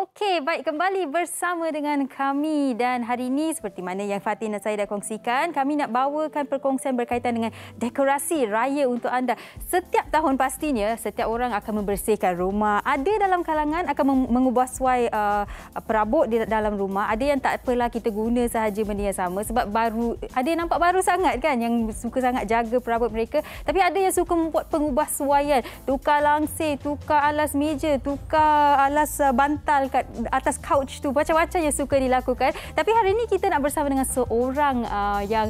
Okey, baik, kembali bersama dengan kami dan hari ini seperti mana yang Fatin dan saya dah kongsikan, kami nak bawakan perkongsian berkaitan dengan dekorasi raya untuk anda. Setiap tahun pastinya setiap orang akan membersihkan rumah. Ada dalam kalangan akan mengubah suai perabot di dalam rumah. Ada yang tak apalah kita guna sahaja benda yang sama sebab baru, ada yang nampak baru sangat kan yang suka sangat jaga perabot mereka, tapi ada yang suka membuat pengubah suaian, tukar langsir, tukar alas meja, tukar alas bantal kat atas couch tu, macam-macam yang suka dilakukan. Tapi hari ini kita nak bersama dengan seorang yang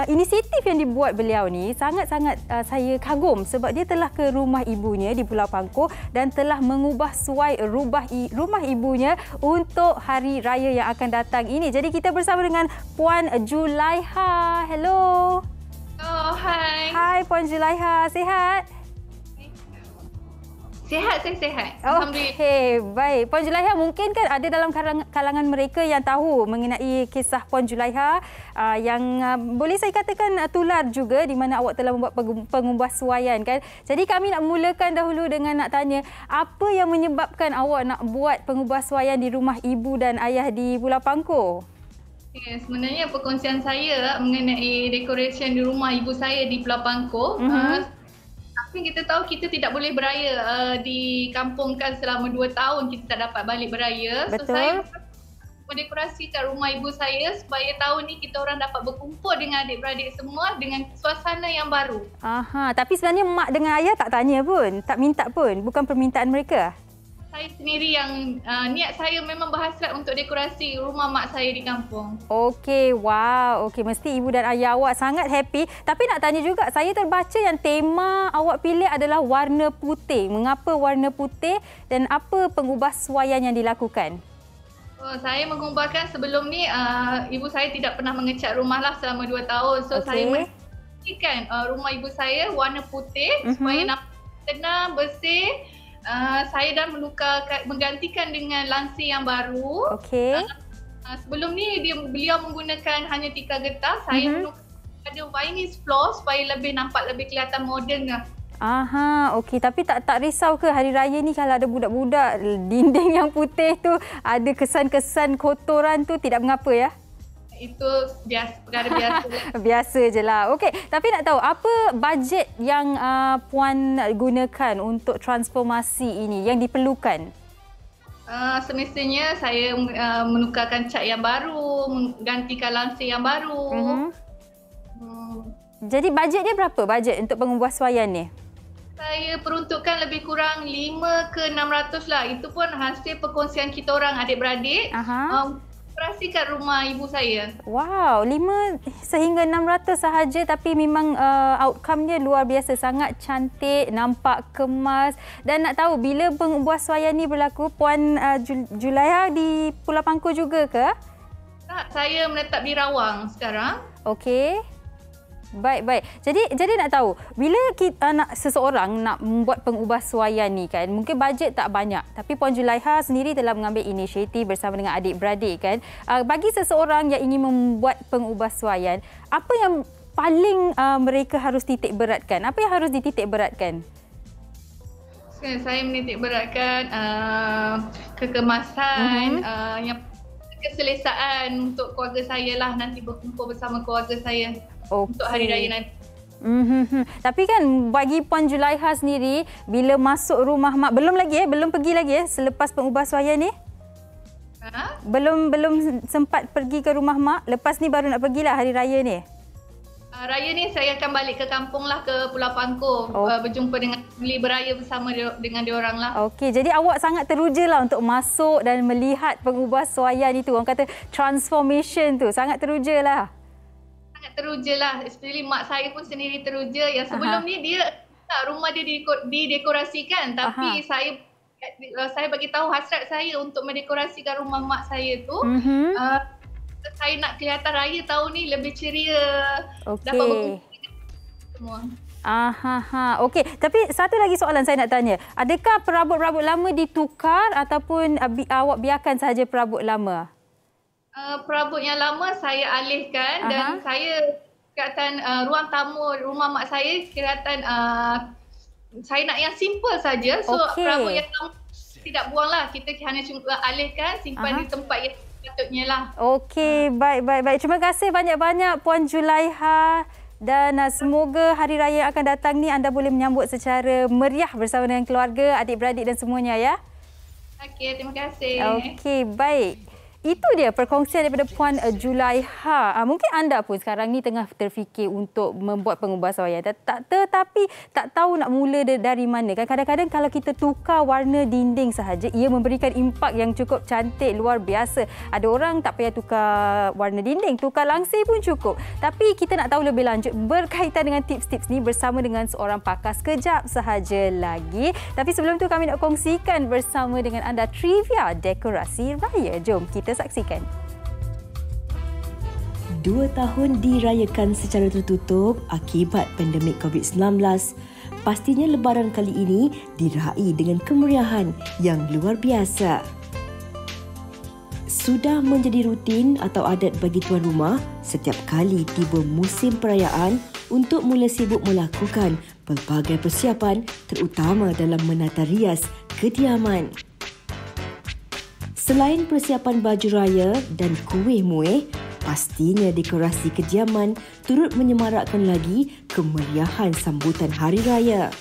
inisiatif yang dibuat beliau ni sangat-sangat saya kagum sebab dia telah ke rumah ibunya di Pulau Pangkor dan telah mengubah suai rumah ibunya untuk hari raya yang akan datang ini. Jadi kita bersama dengan Puan Julaiha. Hello. Oh, hai. Hai Puan Julaiha, sihat? Sihat, saya sihat. Alhamdulillah. Okey, baik. Puan Julaiha, mungkin kan ada dalam kalangan mereka yang tahu mengenai kisah Puan Julaiha yang boleh saya katakan tular juga di mana awak telah membuat pengubah suaian kan. Jadi kami nak mulakan dahulu dengan nak tanya, apa yang menyebabkan awak nak buat pengubah suaian di rumah ibu dan ayah di Pulau Pangkor? Okay, sebenarnya perkongsian saya mengenai decoration di rumah ibu saya di Pulau Pangkor. Tapi kita tahu kita tidak boleh beraya di kampung kan selama 2 tahun kita tak dapat balik beraya. Betul. So saya mendekorasikan rumah ibu saya supaya tahun ni kita orang dapat berkumpul dengan adik-beradik semua dengan suasana yang baru. Aha, tapi sebenarnya mak dengan ayah tak tanya pun, tak minta pun, bukan permintaan mereka? Saya sendiri yang niat saya memang berhasrat untuk dekorasi rumah mak saya di kampung. Okey, wow. Okey, mesti ibu dan ayah awak sangat happy. Tapi nak tanya juga, saya terbaca yang tema awak pilih adalah warna putih. Mengapa warna putih dan apa pengubah suaian yang dilakukan? Oh, saya mengubahkan sebelum ni ibu saya tidak pernah mengecat rumah lah selama 2 tahun. So saya menggantikan rumah ibu saya warna putih supaya nampak tenang, bersih. Saya dah menggantikan dengan langsir yang baru. Okey. Sebelum ni beliau menggunakan hanya tikar getah. Saya menggunakan ada varnish floor supaya lebih nampak lebih kelihatan moden lah. Aha, okey. Tapi tak risau ke hari raya ni kalau ada budak-budak dinding yang putih tu ada kesan-kesan kotoran tu, tidak mengapa ya? Itu perkara biasa. Biasa je lah. Okey, tapi nak tahu apa bajet yang Puan gunakan untuk transformasi ini yang diperlukan? Semestinya saya menukarkan cat yang baru, menggantikan langsir yang baru. Jadi bajet dia berapa bajet untuk pengubah suaian ni? Saya peruntukkan lebih kurang 5 ke 600 lah. Itu pun hasil perkongsian kita orang adik-beradik. Dekorasikan rumah ibu saya. Wow, 5 sehingga 600 sahaja tapi memang outcome dia luar biasa, sangat cantik, nampak kemas. Dan nak tahu bila pengubah suaian ni berlaku, Puan Julaiha di Pulau Pangkor juga ke? Tak, saya menetap di Rawang sekarang. Okey. Baik. Jadi nak tahu, bila seseorang nak membuat pengubah suaian ni kan, mungkin bajet tak banyak. Tapi Puan Julaiha sendiri telah mengambil inisiatif bersama dengan adik-beradik kan. Bagi seseorang yang ingin membuat pengubah suaian, apa yang paling mereka harus titik beratkan? Apa yang harus dititik beratkan? Saya menitik beratkan kekemasan, yang keselesaan untuk keluarga saya lah, nanti berkumpul bersama keluarga saya. Untuk hari raya nanti. Tapi kan bagi Puan Julaiha sendiri, bila masuk rumah mak, belum pergi lagi selepas pengubah suaian ni? Belum sempat pergi ke rumah mak, lepas ni baru nak pergilah hari raya ni? Raya ni saya akan balik ke kampung lah, ke Pulau Pangkor. Berjumpa dengan family, beraya bersama dengan diorang lah. Okey, jadi awak sangat teruja lah untuk masuk dan melihat pengubah suaian itu. Orang kata transformation tu, sangat teruja lah. Sangat teruja lah. Especially mak saya pun sendiri teruja. Yang sebelum ni rumah dia didekorasikan. Tapi saya bagi tahu hasrat saya untuk mendekorasikan rumah mak saya tu. Saya nak kelihatan raya tahun ni lebih ceria. Dapat berkumpul semua. Okey, tapi satu lagi soalan saya nak tanya. Adakah perabot-perabot lama ditukar ataupun awak biarkan sahaja perabot lama? Perabot yang lama saya alihkan dan saya kelihatan ruang tamu rumah mak saya kelihatan saya nak yang simple saja. So perabot yang lama tidak buanglah, kita hanya cuma alihkan, simpan di tempat yang sepatutnya lah. Okey, baik. Terima kasih banyak-banyak Puan Julaiha. Dan semoga hari raya yang akan datang ni anda boleh menyambut secara meriah bersama dengan keluarga, adik-beradik dan semuanya ya. Okey, terima kasih. Okey, baik. Itu dia perkongsian daripada Puan Julaiha. Mungkin anda pun sekarang ni tengah terfikir untuk membuat pengubasan wayang. Tetapi tak tahu nak mula dari mana. Kadang-kadang kalau kita tukar warna dinding sahaja, ia memberikan impak yang cukup cantik, luar biasa. Ada orang tak payah tukar warna dinding, tukar langsir pun cukup. Tapi kita nak tahu lebih lanjut berkaitan dengan tips-tips ni bersama dengan seorang pakar sekejap sahaja lagi. Tapi sebelum tu kami nak kongsikan bersama dengan anda trivia dekorasi raya. Jom kita saksikan. 2 tahun dirayakan secara tertutup akibat pandemik COVID-19. Pastinya lebaran kali ini diraih dengan kemeriahan yang luar biasa. Sudah menjadi rutin atau adat bagi tuan rumah setiap kali tiba musim perayaan untuk mula sibuk melakukan pelbagai persiapan terutama dalam menata rias kediaman. Selain persiapan baju raya dan kuih muih, pastinya dekorasi kediaman turut menyemarakkan lagi kemeriahan sambutan hari raya.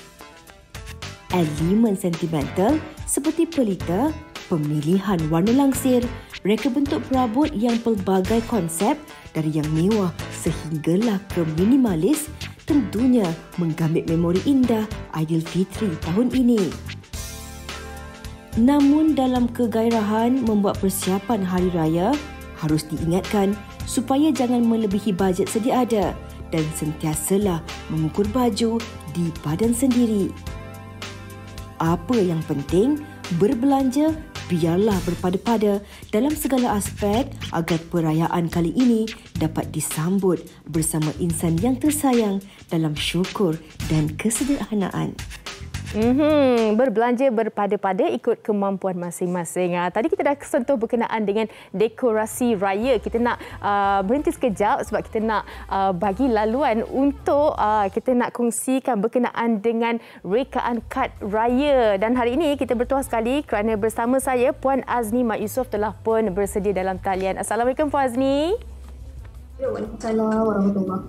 Elemen sentimental seperti pelita, pemilihan warna langsir, reka bentuk perabot yang pelbagai konsep dari yang mewah sehinggalah ke minimalis tentunya menggambit memori indah Aidilfitri tahun ini. Namun dalam kegairahan membuat persiapan hari raya, harus diingatkan supaya jangan melebihi bajet sedia ada dan sentiasalah mengukur baju di badan sendiri. Apa yang penting, berbelanja biarlah berpada-pada dalam segala aspek agar perayaan kali ini dapat disambut bersama insan yang tersayang dalam syukur dan kesederhanaan. Berbelanja berpada-pada ikut kemampuan masing-masing. Tadi kita dah sentuh berkenaan dengan dekorasi raya. Kita nak berhenti sekejap sebab kita nak bagi laluan untuk kita nak kongsikan berkenaan dengan rekaan kad raya. Dan hari ini kita bertuah sekali kerana bersama saya Puan Azni Mat Yusof telah pun bersedia dalam talian. Assalamualaikum Puan Azni. Waalaikumsalam warahmatullahi.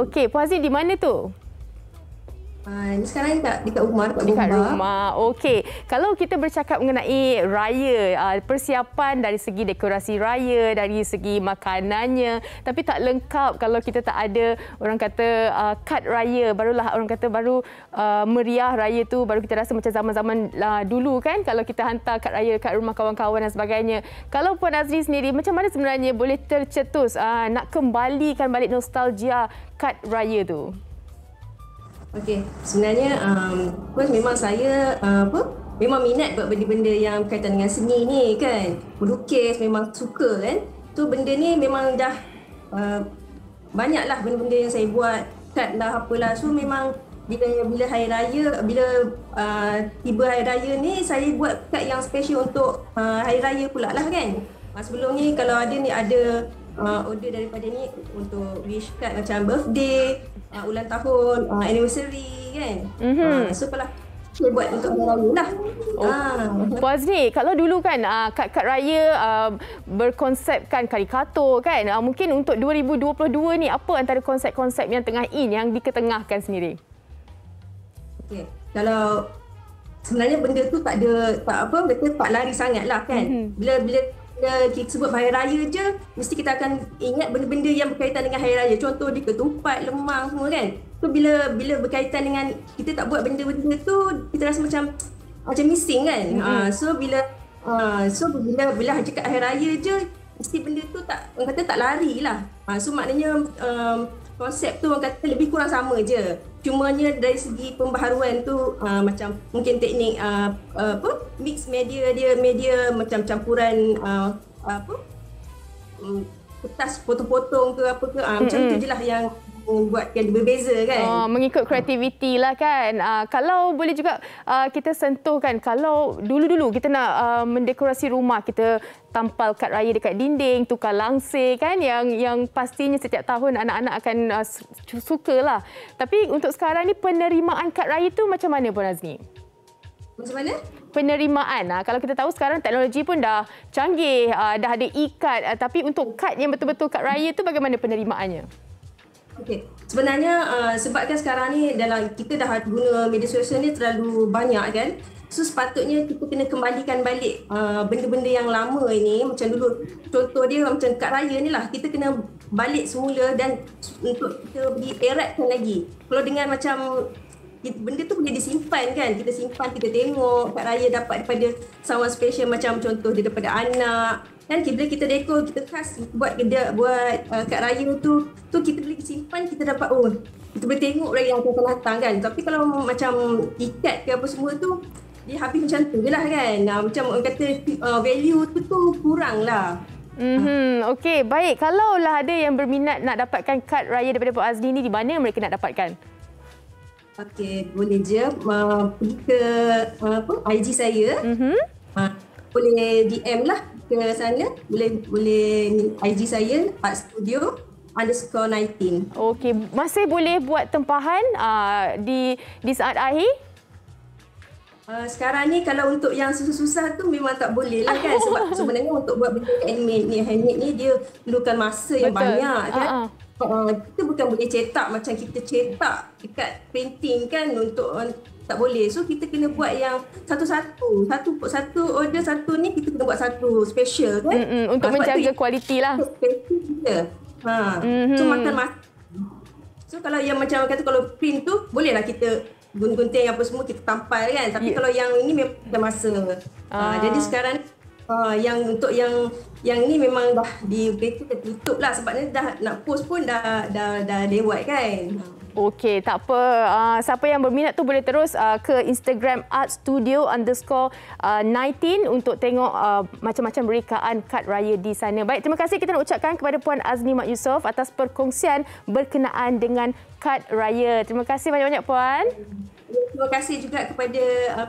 Okey, Puan Azni di mana tu? Ini sekarang dekat rumah, dekat rumah. Okey. Kalau kita bercakap mengenai raya, persiapan dari segi dekorasi raya, dari segi makanannya, tapi tak lengkap kalau kita tak ada orang kata kad raya. Barulah orang kata baru meriah raya tu, baru kita rasa macam zaman-zaman dulu kan, kalau kita hantar kad raya kat rumah kawan-kawan dan sebagainya. Kalau Puan Azni sendiri, macam mana sebenarnya boleh tercetus nak kembalikan balik nostalgia kad raya tu? Okey, sebenarnya memang saya memang minat buat benda-benda yang berkaitan dengan seni ni kan. Melukis memang suka kan. Tu benda ni memang dah banyaklah benda-benda yang saya buat, kad lah apalah. So memang bila hari raya, bila tiba hari raya ni saya buat kad yang special untuk hari raya pula lah kan. Sebelum ni kalau ada order daripada ni untuk wish card macam birthday, ulang tahun, anniversary kan. So kalau saya buat untuk hari raya lah. Puan Azni, kalau dulu kan kad-kad raya berkonsepkan karikatur kan. Mungkin untuk 2022 ni apa antara konsep-konsep yang tengah yang diketengahkan sendiri? Okey, kalau sebenarnya benda tu tak lari sangat lah kan. Bila kita sebut hari raya je, mesti kita akan ingat benda-benda yang berkaitan dengan hari raya. Contoh di ketupat, lemang semua kan. So bila berkaitan dengan kita tak buat benda-benda tu, kita rasa macam missing kan. So bila cakap hari raya je, mesti benda tu orang kata tak lari lah. So maknanya konsep tu orang kata lebih kurang sama je. Cumanya dari segi pembaharuan tu macam mungkin teknik mix media macam campuran kertas potong-potong ke apa ke macam tu je lah yang buatkan berbeza kan. Mengikut kreativiti lah kan. Kalau boleh juga kita sentuh kan, kalau dulu-dulu kita nak mendekorasi rumah, kita tampal kad raya dekat dinding, tukar langsir kan, yang pastinya setiap tahun anak-anak akan sukalah. Tapi untuk sekarang ni penerimaan kad raya tu macam mana Puan Azni? Macam mana? Penerimaan. Kalau kita tahu sekarang teknologi pun dah canggih, dah ada e-kad, tapi untuk kad yang betul-betul kad raya tu bagaimana penerimaannya? Okey. Sebenarnya sebabkan sekarang ni dalam kita dah guna media sosial ni terlalu banyak kan. So sepatutnya kita kena kembalikan balik benda-benda yang lama ini. Macam dulu contoh dia macam kad raya ni lah, kita kena balik semula dan untuk kita beri eratkan lagi. Kalau dengan macam benda tu boleh disimpan kan, kita simpan, kita tengok kad raya dapat daripada someone special, macam contoh dia daripada anak kan. Bila kita dekor, kita khas buat kad raya tu kita boleh simpan, kita dapat kita boleh tengok raya yang akan datang kan. Tapi kalau macam ikat ke apa semua tu, dia habis macam tu je lah kan. Macam orang kata value tu kurang lah. Okey, baik. Kalaulah ada yang berminat nak dapatkan kad raya daripada Puan Azli ni, di mana mereka nak dapatkan? Okey, boleh je pergi ke IG saya. Boleh DM lah ke sana. Boleh IG saya artstudio_19. Okey, masih boleh buat tempahan di saat akhir? Sekarang ni kalau untuk yang susah-susah tu memang tak boleh lah kan. Sebab sebenarnya untuk buat benda handmade ni dia perlukan masa yang banyak kan. Kita bukan boleh cetak macam kita cetak dekat printing kan, untuk tak boleh. So kita kena buat yang satu-satu. Satu order satu ni kita kena buat satu special kan. Untuk menjaga kualiti lah. So makan masa. So kalau yang macam kata kalau print tu bolehlah kita gunting apa semua kita tampal kan. Tapi kalau yang ini memang ada masa. Jadi sekarang yang untuk yang ni memang dah tutup lah, sebabnya dah nak post pun dah lewat kan. Okey, tak apa. Siapa yang berminat tu boleh terus ke Instagram artstudio_19 untuk tengok macam-macam berikaan kad raya di sana. Baik, terima kasih kita nak ucapkan kepada Puan Azli Mat Yusof atas perkongsian berkenaan dengan kad raya. Terima kasih banyak-banyak Puan. Terima kasih juga kepada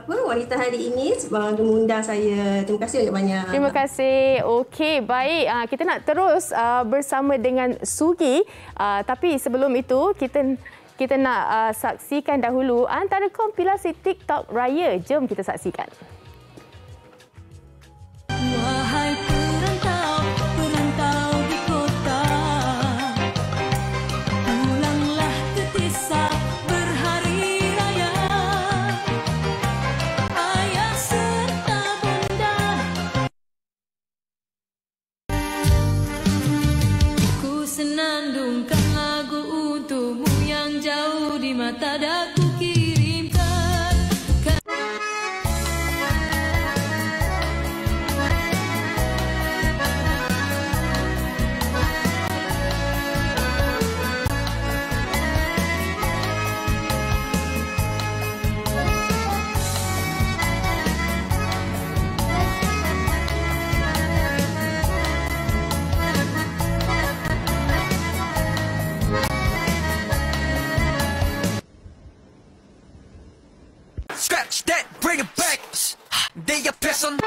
wanita hari ini sebab mengundang saya. Terima kasih banyak-banyak. Terima kasih. Okey, baik. Kita nak terus bersama dengan Sugi. Tapi sebelum itu kita nak saksikan dahulu antara kompilasi TikTok Raya. Jom kita saksikan. Wahai perantau di kota, pulanglah ke desa berhari raya. Ayah serta bunda, ku senandungkan lagu untukmu yang jauh di mata daku kirimkan. Scratch that, bring it back. They a person.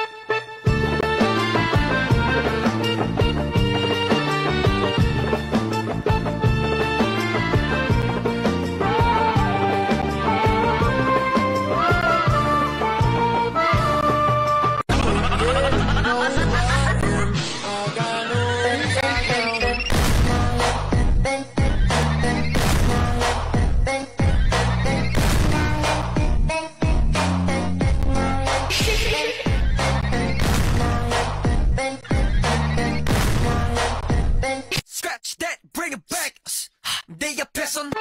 Scratch that, bring it back. They a person.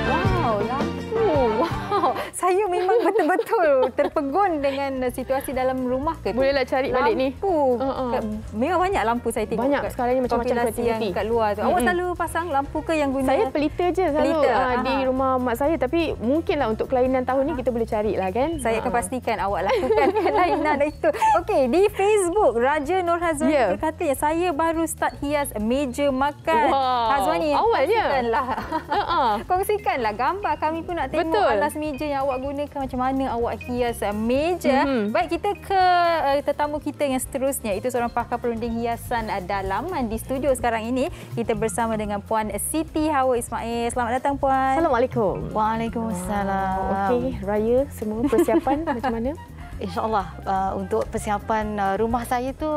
Wow, lampu. Wow. Saya memang betul-betul terpegun dengan situasi dalam rumah ke. Bolehlah cari balik ni. Lampu. Memang banyak lampu saya tengok. Banyak sekarang ni macam-macam kompilasi yang kat luar tu. Awak selalu pasang lampu ke yang guna? Saya pelita je selalu di rumah mak saya, tapi mungkinlah untuk kelainan tahun ni kita boleh carilah kan. Saya akan pastikan awak lakukan kelainan itu. Okey, di Facebook Raja Nur Hazwani berkata yang saya baru start hias meja makan. Wow. Hazwani, awalnya kongsikanlah gambar, kami pun nak tengok alas meja yang awak gunakan macam mana mana awak hias meja. Baik, kita ke tetamu kita yang seterusnya. Itu seorang pakar perunding hiasan dalaman di studio sekarang ini. Kita bersama dengan Puan Siti Hawa Ismail. Selamat datang, Puan. Assalamualaikum. Waalaikumsalam. Okey, raya semua persiapan macam mana? InsyaAllah untuk persiapan rumah saya tu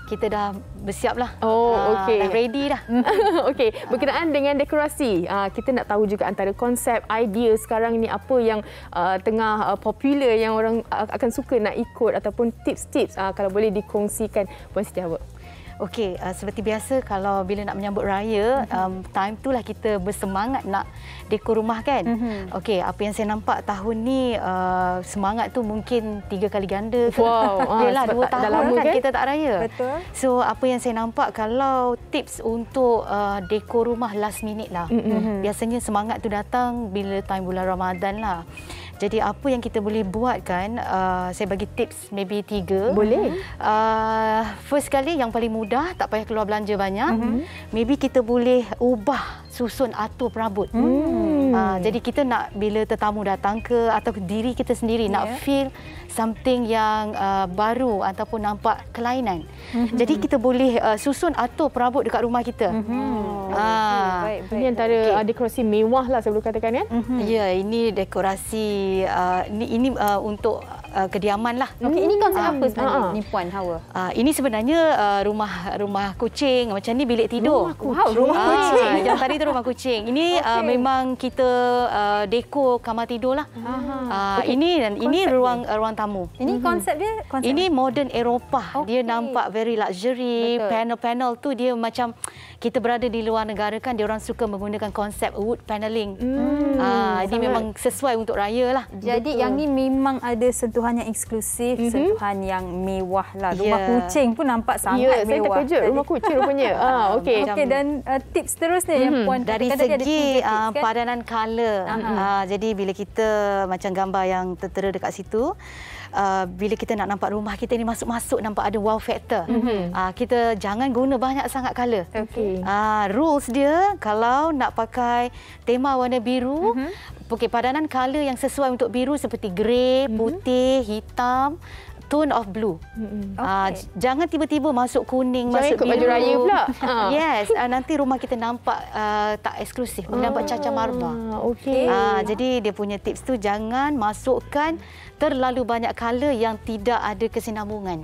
kita dah bersiap lah. Oh, okey. Dah ready dah. Okey, berkenaan dengan dekorasi, kita nak tahu juga antara konsep, idea sekarang ni apa yang tengah popular yang orang akan suka nak ikut ataupun tips-tips kalau boleh dikongsikan Puan Siti Hawa. Okey, seperti biasa kalau bila nak menyambut raya, time tu lah kita bersemangat nak dekor rumah kan. Okey, apa yang saya nampak tahun ni semangat tu mungkin 3 kali ganda. Wow. Yalah, 2 tahun kan kita tak raya. Betul. So apa yang saya nampak kalau tips untuk dekor rumah last minute lah. Biasanya semangat tu datang bila time bulan Ramadan lah. Jadi apa yang kita boleh buat kan, saya bagi tips maybe 3. Boleh. First kali yang paling mudah, tak payah keluar belanja banyak. Maybe kita boleh ubah susun atur perabot. Jadi kita nak bila tetamu datang ke atau diri kita sendiri nak feel something yang baru ataupun nampak kelainan. Jadi kita boleh susun atur perabot dekat rumah kita. Baik. Ini antara dekorasi mewah lah saya boleh katakan kan? Ya, ini dekorasi ini untuk kediaman lah. Okey, ini konsep apa sebenarnya ni Puan Hawa? Ini sebenarnya rumah kucing. Macam ni bilik tidur. Rumah kucing. Yang tadi tu rumah kucing. Ini memang kita dekor kamar tidur lah. Ini ruang tamu. Ini konsep dia Ini modern Eropah. Dia nampak very luxury. Panel-panel tu dia macam kita berada di luar negara kan, dia orang suka menggunakan konsep wood paneling. Ini memang sesuai untuk raya lah. Jadi yang ni memang ada sentuhan yang eksklusif, sentuhan yang mewah lah. Rumah kucing pun nampak sangat saya mewah. terkejut rumah kucing rupanya. Okey. Okey, dan tips seterusnya yang Puan dari katakan segi ada 3 tips, kan? padanan color. Jadi bila kita macam gambar yang tertera dekat situ, bila kita nak nampak rumah kita ni masuk-masuk nampak ada wow factor. Kita jangan guna banyak sangat color. Rules dia kalau nak pakai tema warna biru, padanan color yang sesuai untuk biru seperti grey, putih, hitam, tone of blue. Jangan tiba-tiba masuk kuning, jangan masuk ikut biru. baju raya pula. Yes, nanti rumah kita nampak tak eksklusif, nampak cacar marba. Jadi dia punya tips tu jangan masukkan terlalu banyak color yang tidak ada kesinambungan.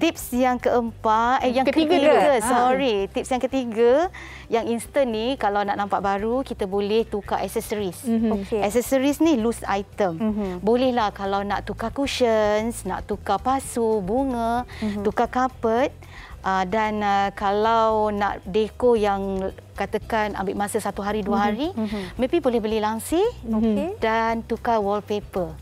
Tips yang keempat, tips yang ketiga, yang instant ni kalau nak nampak baru kita boleh tukar accessories. Accessories ni loose item. Bolehlah kalau nak tukar cushions, nak tukar pasu, bunga, tukar carpet. Dan kalau nak dekor yang katakan ambil masa 1 hari 2 hari, maybe boleh beli langsir dan tukar wallpaper.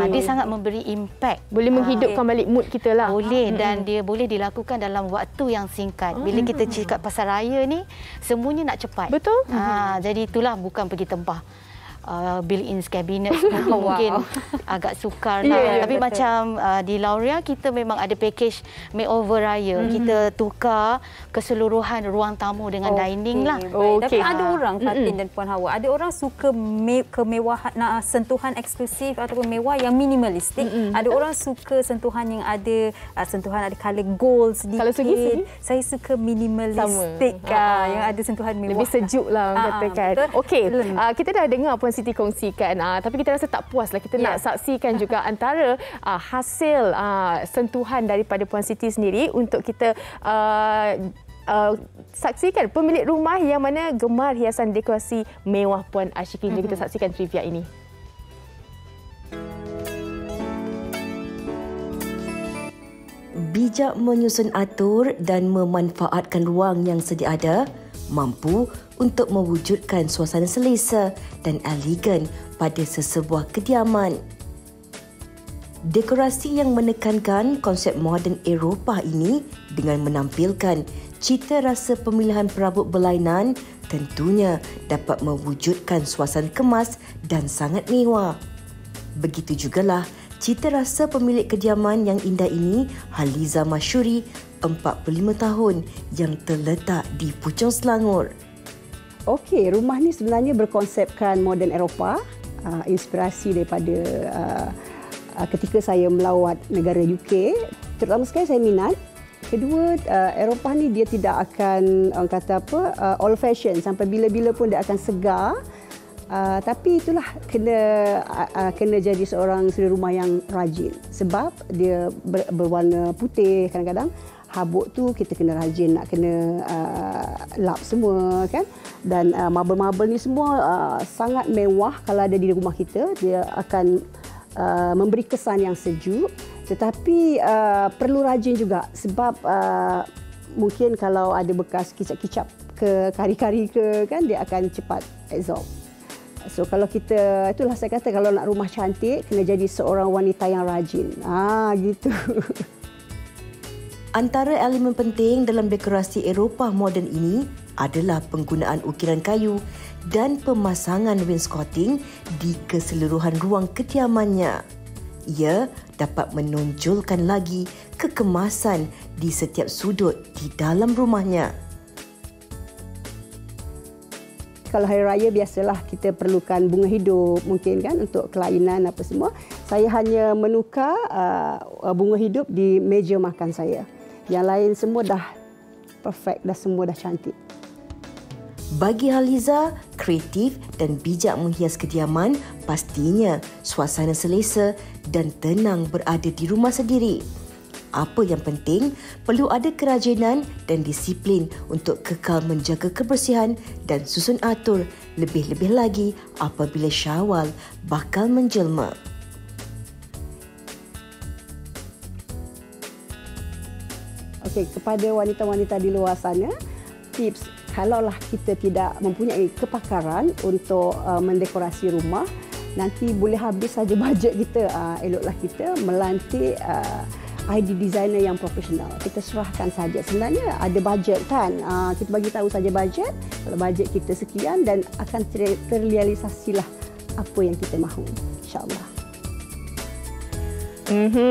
Dia sangat memberi impact. Boleh menghidupkan balik mood kita lah. Boleh, dan dia boleh dilakukan dalam waktu yang singkat. Bila kita cakap pasal raya ni, semuanya nak cepat. Betul. Jadi itulah, bukan pergi tempah built-in cabinet mungkin agak sukar lah. Tapi betul. Macam di Lauria kita memang ada package makeover raya. Kita tukar keseluruhan ruang tamu dengan dining lah. Tapi ada orang, Fatin dan Puan Hawa, ada orang suka kemewahan, sentuhan eksklusif ataupun mewah yang minimalistik. Ada orang suka sentuhan yang ada sentuhan ada colour gold sedikit. Kalau segi saya suka minimalistik yang ada sentuhan mewah. Lebih sejuk lah orang katakan. Okey, kita dah dengar Puan Siti kongsikan, tapi kita rasa tak puas lah. Kita nak saksikan juga antara hasil sentuhan daripada Puan Siti sendiri untuk kita saksikan pemilik rumah yang mana gemar hiasan dekorasi mewah Puan Ashikin. Jom kita saksikan trivia ini. Bijak menyusun atur dan memanfaatkan ruang yang sedia ada mampu untuk mewujudkan suasana selesa dan elegan pada sesebuah kediaman. Dekorasi yang menekankan konsep moden Eropah ini dengan menampilkan cita rasa pemilihan perabot berlainan tentunya dapat mewujudkan suasana kemas dan sangat mewah. Begitu jugalah cita rasa pemilik kediaman yang indah ini, Haliza Masyuri, 45 tahun, yang terletak di Puchong Selangor. Okey, rumah ni sebenarnya berkonsepkan moden Eropah. inspirasi daripada ketika saya melawat negara UK. Terutama sekali saya minat. Kedua, Eropah ni dia tidak akan orang kata apa old fashion, sampai bila-bila pun dia akan segar. Tapi itulah kena jadi seorang suri rumah yang rajin, sebab dia berwarna putih. Kadang-kadang habuk tu kita kena rajin nak kena lap semua kan. Dan marble-marble ni semua sangat mewah kalau ada di rumah kita. Dia akan memberi kesan yang sejuk, tetapi perlu rajin juga, sebab mungkin kalau ada bekas kicap-kicap ke kari-kari ke kan, dia akan cepat absorb. So kalau kita, itulah saya kata kalau nak rumah cantik kena jadi seorang wanita yang rajin. Gitu. Antara elemen penting dalam dekorasi Eropah moden ini adalah penggunaan ukiran kayu dan pemasangan wainscoting di keseluruhan ruang kediamannya. Ia dapat menonjolkan lagi kekemasan di setiap sudut di dalam rumahnya. Kalau hari raya biasalah kita perlukan bunga hidup mungkin kan untuk kelainan apa semua. Saya hanya menukar bunga hidup di meja makan saya. Yang lain semua dah perfect, dah semua dah cantik. Bagi Haliza, kreatif dan bijak menghias kediaman pastinya suasana selesa dan tenang berada di rumah sendiri. Apa yang penting, perlu ada kerajinan dan disiplin untuk kekal menjaga kebersihan dan susun atur, lebih-lebih lagi apabila Syawal bakal menjelma. Okey, kepada wanita-wanita di luar sana, tips kalaulah kita tidak mempunyai kepakaran untuk mendekorasi rumah, nanti boleh habis saja bajet kita. Eloklah kita melantik ID designer yang profesional. Kita serahkan saja. Sebenarnya ada bajet kan. Kita bagi tahu saja bajet. Kalau bajet kita sekian dan akan terrealisasilah apa yang kita mahu. InsyaAllah.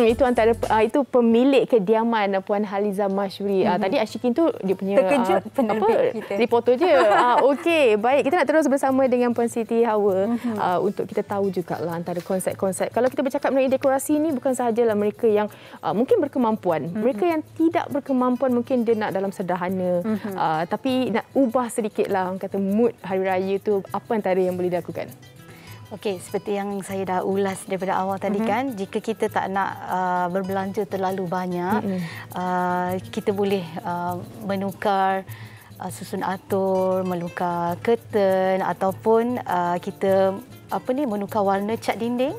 Itu antara itu pemilik kediaman Puan Haliza Masyuri. Tadi Ashikin tu dia punya terkejut penerbit kita. Reporter je. Okey, baik, kita nak terus bersama dengan Puan Siti Hawa untuk kita tahu jugalah antara konsep-konsep. Kalau kita bercakap mengenai dekorasi ni, bukan sahajalah mereka yang mungkin berkemampuan. Mereka yang tidak berkemampuan mungkin dia nak dalam sederhana, tapi nak ubah sedikitlah orang kata mood hari raya tu. Apa antara yang boleh dilakukan? Okey, seperti yang saya dah ulas daripada awal tadi kan, jika kita tak nak berbelanja terlalu banyak, kita boleh menukar susun atur, menukar curtain ataupun kita menukar warna cat dinding.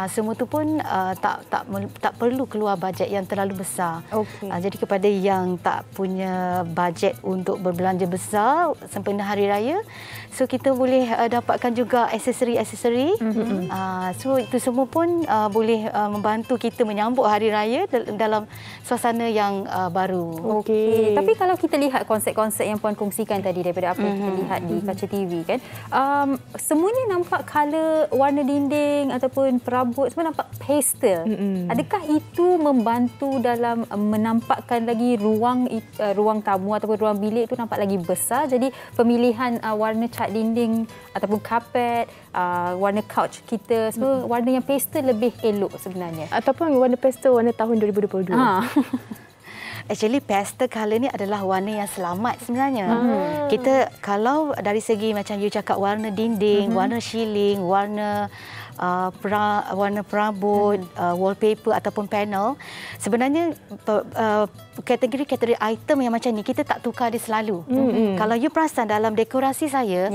Semua tu pun tak perlu keluar bajet yang terlalu besar. Jadi kepada yang tak punya bajet untuk berbelanja besar sempena hari raya, so kita boleh dapatkan juga aksesori-aksesori. So itu semua pun boleh membantu kita menyambut hari raya dalam suasana yang baru. Okey. Tapi kalau kita lihat konsep-konsep yang Puan kongsikan tadi daripada apa yang kita lihat di kaca TV kan, semuanya nampak color warna dinding ataupun perabot semua nampak pastel. Adakah itu membantu dalam menampakkan lagi ruang tamu ataupun ruang bilik itu nampak lagi besar? Jadi pemilihan warna cat dinding ataupun kapet, warna couch kita semua warna yang pastel lebih elok sebenarnya. Ataupun warna pastel warna tahun 2022. Actually pastel colour ni adalah warna yang selamat sebenarnya. Kita kalau dari segi macam you cakap warna dinding, warna ceiling, warna perabot, wallpaper ataupun panel, sebenarnya kategori-kategori item yang macam ni kita tak tukar dia selalu. Kalau you perasan dalam dekorasi saya,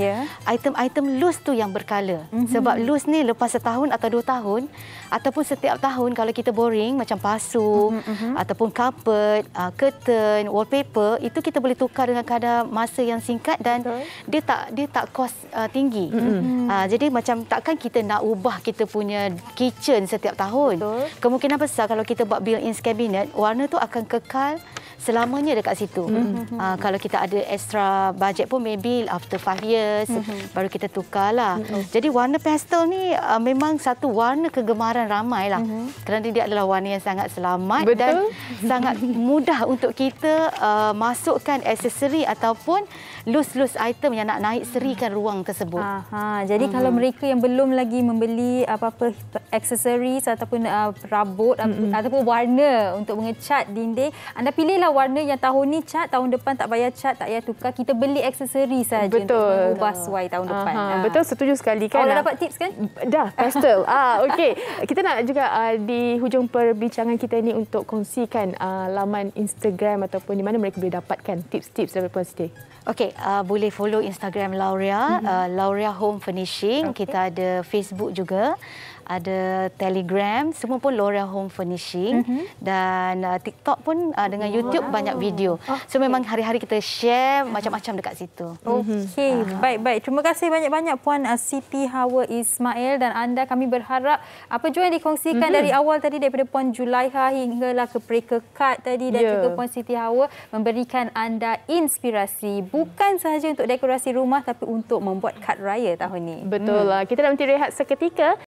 item-item loose tu yang berkala. Sebab loose ni lepas setahun atau 2 tahun ataupun setiap tahun kalau kita boring macam pasu ataupun carpet, curtain, wallpaper, itu kita boleh tukar dengan kadar masa yang singkat dan dia tak kos tinggi. Jadi macam takkan kita nak ubah kita punya kitchen setiap tahun. Kemungkinan besar kalau kita buat built-in cabinet, warna tu akan kekal selamanya dekat situ. Kalau kita ada extra budget pun maybe after 5 years baru kita tukarlah. Jadi warna pastel ni memang satu warna kegemaran ramai lah. Kerana dia adalah warna yang sangat selamat dan sangat mudah untuk kita masukkan aksesori ataupun loose item yang nak naik serikan ruang tersebut. Jadi kalau mereka yang belum lagi membeli apa-apa aksesoris ataupun perabot ataupun warna untuk mengecat dinding, anda pilihlah warna yang tahun ni cat, tahun depan tak payah cat, tak payah tukar. Kita beli aksesori saja untuk mengubah suai tahun depan. Betul, setuju sekali kan. Dah dapat tips kan? Dah, pastel. Okey. Kita nak juga di hujung perbincangan kita ini untuk kongsikan laman Instagram ataupun di mana mereka boleh dapatkan tips-tips daripada Puan Siti. Okey, boleh follow Instagram Lauria, Lauria Home Furnishing. Kita ada Facebook juga, ada Telegram, semua pun Lauria Home Furnishing. Dan TikTok pun dengan YouTube banyak video. So memang hari-hari kita share macam-macam dekat situ. Okey, baik. Terima kasih banyak-banyak Puan Siti Hawa Ismail dan anda. Kami berharap apa jua yang dikongsikan dari awal tadi daripada Puan Julaiha hinggalah ke Preka Kad tadi dan juga Puan Siti Hawa memberikan anda inspirasi bukan sahaja untuk dekorasi rumah tapi untuk membuat kad raya tahun ini. Betul lah. Kita nak rehat seketika.